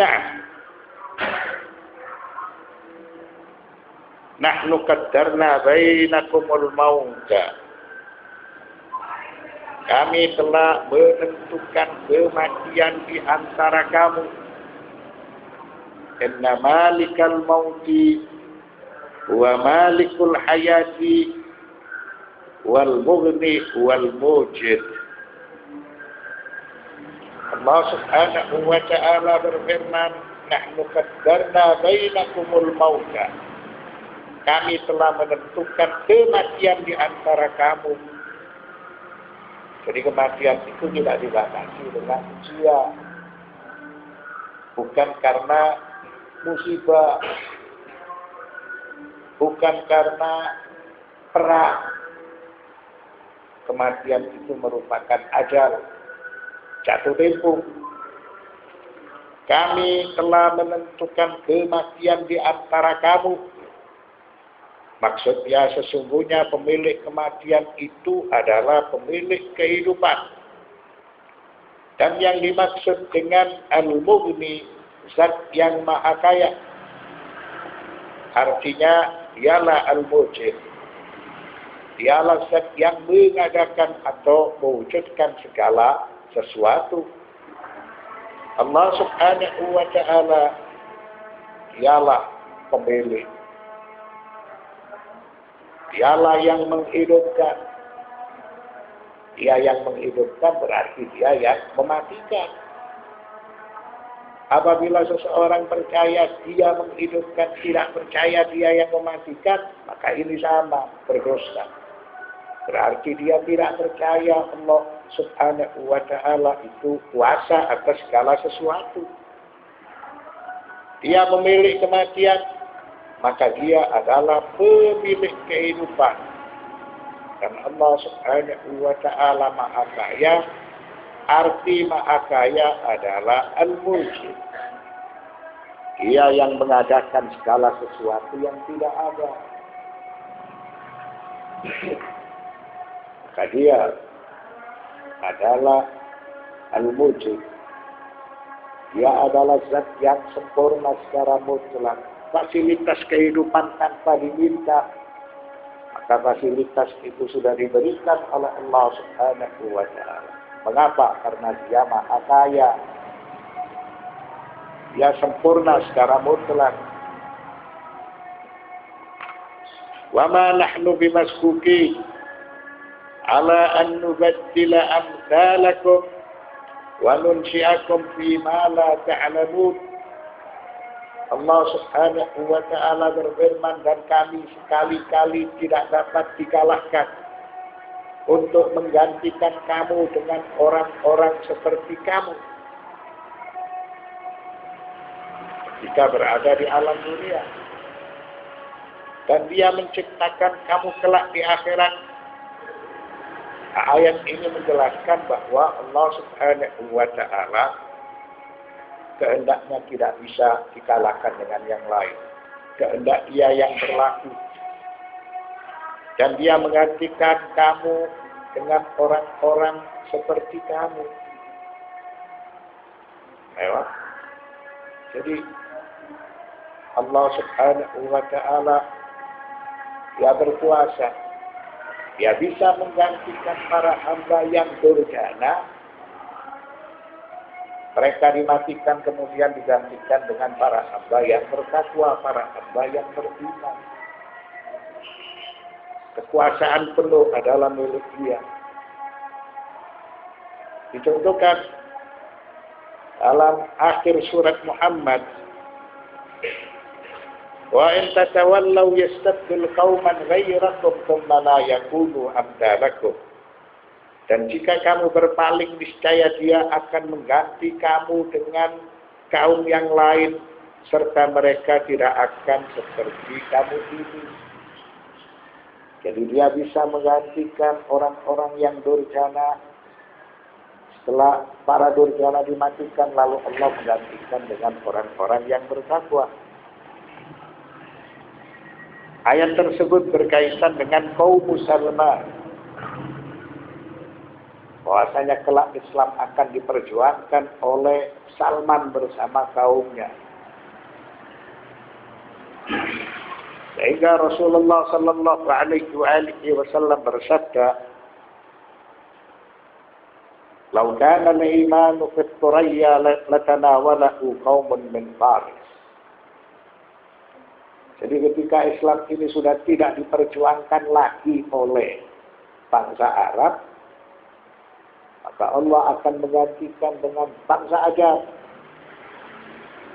Nah, nahnu qaddarna bainakumul mauta. Kami telah menentukan kematian di antara kamu. Inna malikal mauti wa malikul hayati wal mughni wal mujid. Allah subhanahu wa ta'ala berfirman, nahnu qaddarna bainakumul mauta. Kami telah menentukan kematian di antara kamu. Jadi kematian itu tidak dibatasi dengan usia. Bukan karena musibah, bukan karena perang. Kematian itu merupakan ajal, jatuh tempo. Kami telah menentukan kematian di antara kamu. Maksudnya sesungguhnya pemilik kematian itu adalah pemilik kehidupan. Dan yang dimaksud dengan al-mughni, zat yang maha kaya. Artinya dialah al-mujid. Dialah zat yang mengadakan atau mewujudkan segala sesuatu. Allah subhanahu wa ta'ala dialah pemilik. Dialah yang menghidupkan. Dia yang menghidupkan berarti dia yang mematikan. Apabila seseorang percaya dia menghidupkan, tidak percaya dia yang mematikan, maka ini sama, berdosa. Berarti dia tidak percaya Allah subhanahu wa ta'ala itu kuasa atas segala sesuatu. Dia memilih kematian, maka dia adalah pemilik kehidupan. Dan Allah subhanahu wa ta'ala maha kaya. Arti maha kaya adalah al-mujid. Dia yang mengadakan segala sesuatu yang tidak ada. Maka dia adalah al-mujid. Dia adalah zat yang sempurna secara mutlak. Fasilitas kehidupan tanpa diminta, maka fasilitas itu sudah diberikan oleh Allah subhanahu wa ta'ala. Mengapa? Karena dia maha kaya. Dia sempurna secara mutlak. Wa ma nahnu bimasbuqin ala an nubaddila amsalakum wa nunsyi'akum fi ma la ta'lamun. Allah subhanahu wa ta'ala berfirman, dan kami sekali-kali tidak dapat dikalahkan untuk menggantikan kamu dengan orang-orang seperti kamu jika berada di alam dunia. Dan dia menciptakan kamu kelak di akhirat. Ayat ini menjelaskan bahwa Allah subhanahu wa ta'ala kehendaknya tidak bisa dikalahkan dengan yang lain. Kehendak dia yang berlaku. Dan dia menggantikan kamu dengan orang-orang seperti kamu. Mewah. Jadi Allah subhanahu wa ta'ala dia berkuasa. Dia bisa menggantikan para hamba yang durjana. Mereka dimatikan kemudian digantikan dengan para hamba yang bertakwa, para hamba yang beriman. Kekuasaan penuh adalah milik dia. Dicontohkan dalam akhir surat Muhammad, wa in tatawallaw yastabdil qauman ghayrakum thumma la yakunu amsalakum. Dan jika kamu berpaling, niscaya dia akan mengganti kamu dengan kaum yang lain, serta mereka tidak akan seperti kamu ini. Jadi dia bisa menggantikan orang-orang yang durjana. Setelah para durjana dimatikan, lalu Allah menggantikan dengan orang-orang yang bertakwa. Ayat tersebut berkaitan dengan kaum Salman. bahwasanya kelak Islam akan diperjuangkan oleh Salman bersama kaumnya. Sehingga Rasulullah sallallahu alaihi wasallam bersabda, "Lau kana al-imanu fi Thuraya latanawalahu qaumun min Faris." Jadi ketika Islam ini sudah tidak diperjuangkan lagi oleh bangsa Arab, maka Allah akan menggantikan dengan bangsa Ajam.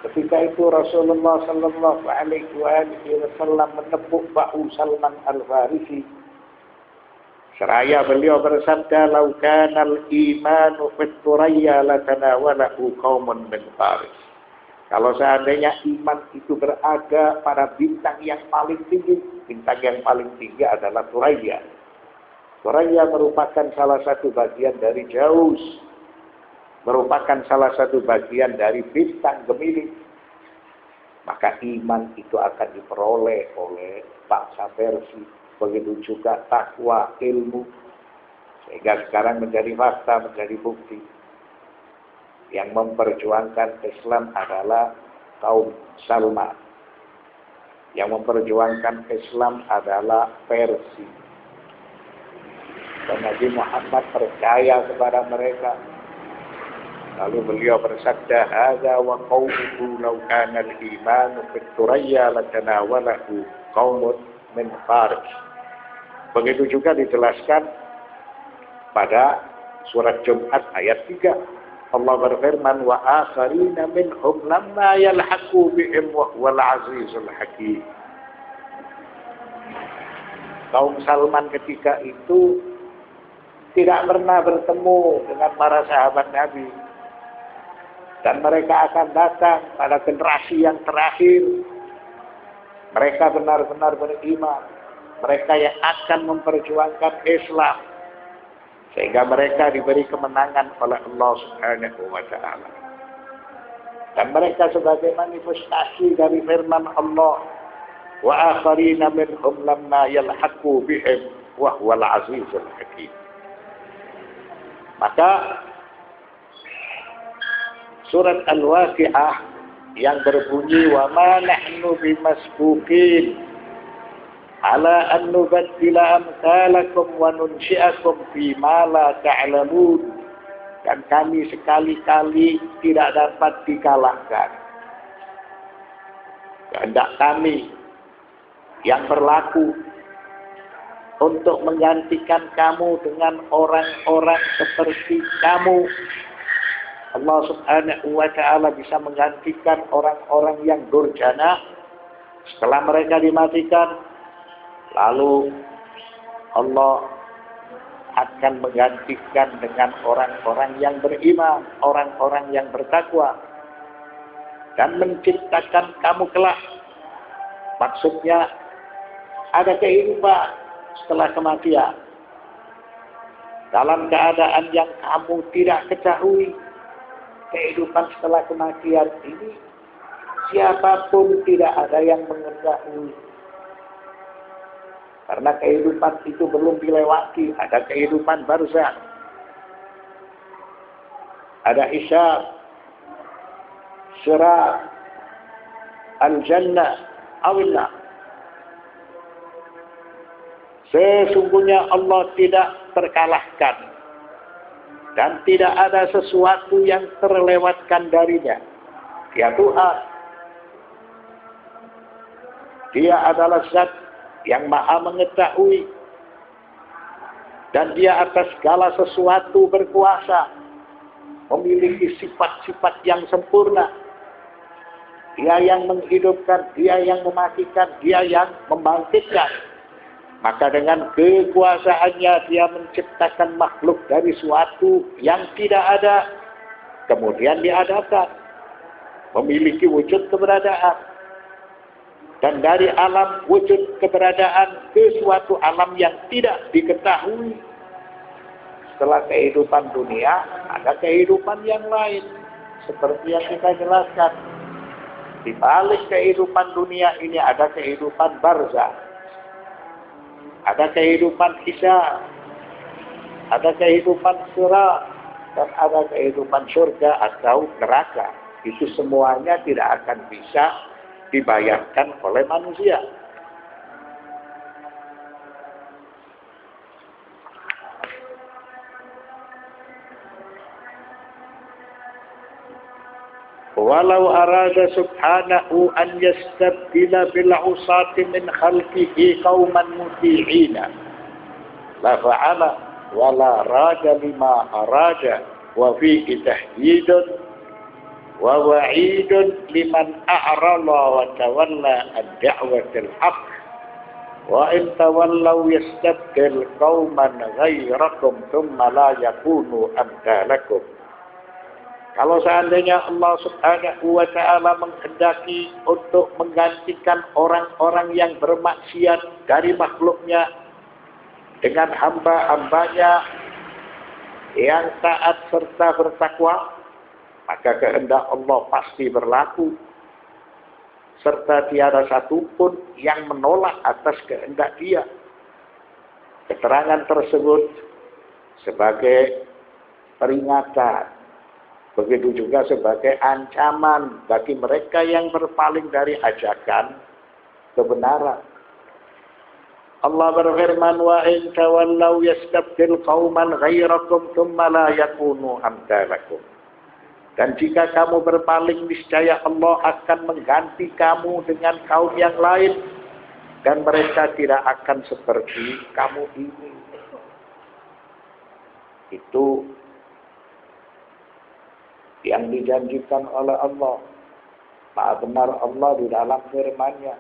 Ketika itu Rasulullah sallallahu alaihi wasallam menepuk bahu Salman Al-Farisi. Seraya beliau bersabda, "Lau kana al-imanu fi Thuraya latanawalahu qaumun min Faris." Kalau seandainya iman itu berada pada bintang yang paling tinggi, bintang yang paling tinggi adalah Thuraya. Thuraya merupakan salah satu bagian dari Jaus, merupakan salah satu bagian dari bintang Gemini. Maka iman itu akan diperoleh oleh bangsa Persia. Begitu juga takwa, ilmu. Sehingga sekarang menjadi fakta, menjadi bukti. Yang memperjuangkan Islam adalah kaum Salman. Yang memperjuangkan Islam adalah Persia. Dan Nabi Muhammad percaya kepada mereka. Lalu beliau bersabda, "Hadza wa qaumuhu law kana al-imanu fi Thuraya latanawalahu qaumun min Faris." Begitu juga dijelaskan pada surat Jumat ayat 3. Allah berfirman, "Wa akharina minhum lamma yalhaqu bihim wa huwal azizul hakim." Kaum Salman ketika itu tidak pernah bertemu dengan para sahabat Nabi. Dan mereka akan datang pada generasi yang terakhir. Mereka benar-benar beriman. Mereka yang akan memperjuangkan Islam. Sehingga mereka diberi kemenangan oleh Allah Subhanahu wa ta'ala. Dan mereka sebagai manifestasi dari firman Allah, "Wa akharina minhum lamma yalhaqu bihim wa huwal azizul hakim." Maka surat Al-Waqi'ah yang berbunyi, "Wa ma nahnu bimasbuqin ala an nubaddila amsalakum wa nunsyi'akum fi ma la ta'lamun." Dan kami sekali-kali tidak dapat dikalahkan. Kehendak kami yang berlaku untuk menggantikan kamu dengan orang-orang seperti kamu. Allah Subhanahu wa ta'ala bisa menggantikan orang-orang yang durjana setelah mereka dimatikan. Lalu Allah akan menggantikan dengan orang-orang yang beriman, orang-orang yang bertakwa, dan menciptakan kamu kelak. Maksudnya ada kehidupan setelah kematian. Dalam keadaan yang kamu tidak ketahui, kehidupan setelah kematian ini siapapun tidak ada yang mengetahui. Karena kehidupan itu belum dilewati. Ada kehidupan barzakh. Ada hisab, sirat, al-jannah, awillah. Sesungguhnya Allah tidak terkalahkan. Dan tidak ada sesuatu yang terlewatkan darinya. Dia Tuhan. Dia adalah zat yang maha mengetahui. Dan dia atas segala sesuatu berkuasa. Memiliki sifat-sifat yang sempurna. Dia yang menghidupkan, dia yang mematikan, dia yang membangkitkan. Maka dengan kekuasaannya dia menciptakan makhluk dari suatu yang tidak ada. Kemudian diadakan. Memiliki wujud keberadaan. Dan dari alam wujud keberadaan ke suatu alam yang tidak diketahui. Setelah kehidupan dunia, ada kehidupan yang lain. Seperti yang kita jelaskan. Di balik kehidupan dunia ini ada kehidupan barzakh. Ada kehidupan hisab. ada kehidupan sirat, dan ada kehidupan surga atau neraka. Itu semuanya tidak akan bisa dibayangkan oleh manusia. Walau arada subhanahu an yastabdila bil usati min khalqihi qauman muti'ina la fa'ala wala rada lima arada wa fihi tahdidun wa wa'idun liman a'rala wa tawalla ad-da'watil haqq wa in tawallaw yastabdil qauman ghairakum thumma la yakunu amthalakum. Kalau seandainya Allah Subhanahu wa Ta'ala menghendaki untuk menggantikan orang-orang yang bermaksiat dari makhluknya dengan hamba-hambanya yang taat serta bertakwa, maka kehendak Allah pasti berlaku, serta tiada satupun yang menolak atas kehendak Dia. Keterangan tersebut sebagai peringatan, begitu juga sebagai ancaman bagi mereka yang berpaling dari ajakan kebenaran. Allah berfirman, wa in tawallaw yastabdil qauman ghairakum thumma la yakunu amthalakum. Dan jika kamu berpaling, niscaya Allah akan mengganti kamu dengan kaum yang lain, dan mereka tidak akan seperti kamu ini. Itu yang dijanjikan oleh Allah. Maha benar Allah di dalam firman-Nya.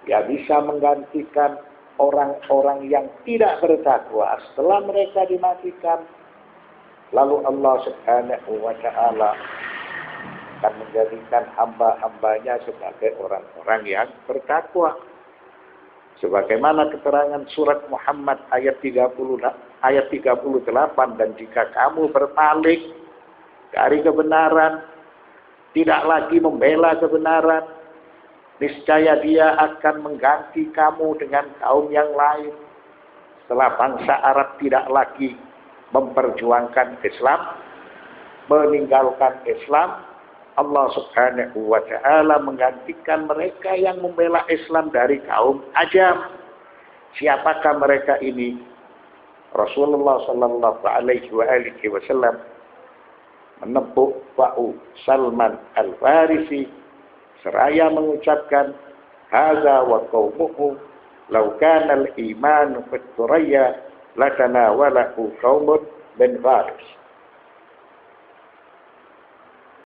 Dia bisa menggantikan orang-orang yang tidak bertakwa setelah mereka dimatikan. Lalu Allah Subhanahu wa Ta'ala akan menjadikan hamba-hambanya sebagai orang-orang yang bertakwa. Sebagaimana keterangan surat Muhammad ayat 38, dan jika kamu berpaling dari kebenaran, tidak lagi membela kebenaran, niscaya Dia akan mengganti kamu dengan kaum yang lain. Setelah bangsa Arab tidak lagi memperjuangkan Islam, meninggalkan Islam, Allah Subhanahu wa Ta'ala menggantikan mereka yang membela Islam dari kaum Ajam. Siapakah mereka ini? Rasulullah sallallahu alaihi wasallam menepuk bahu Salman Al-Farisi seraya mengucapkan, hadza wa qaumuhu law kana al-iman fi thuraya latanawalahu qaumun min Faris.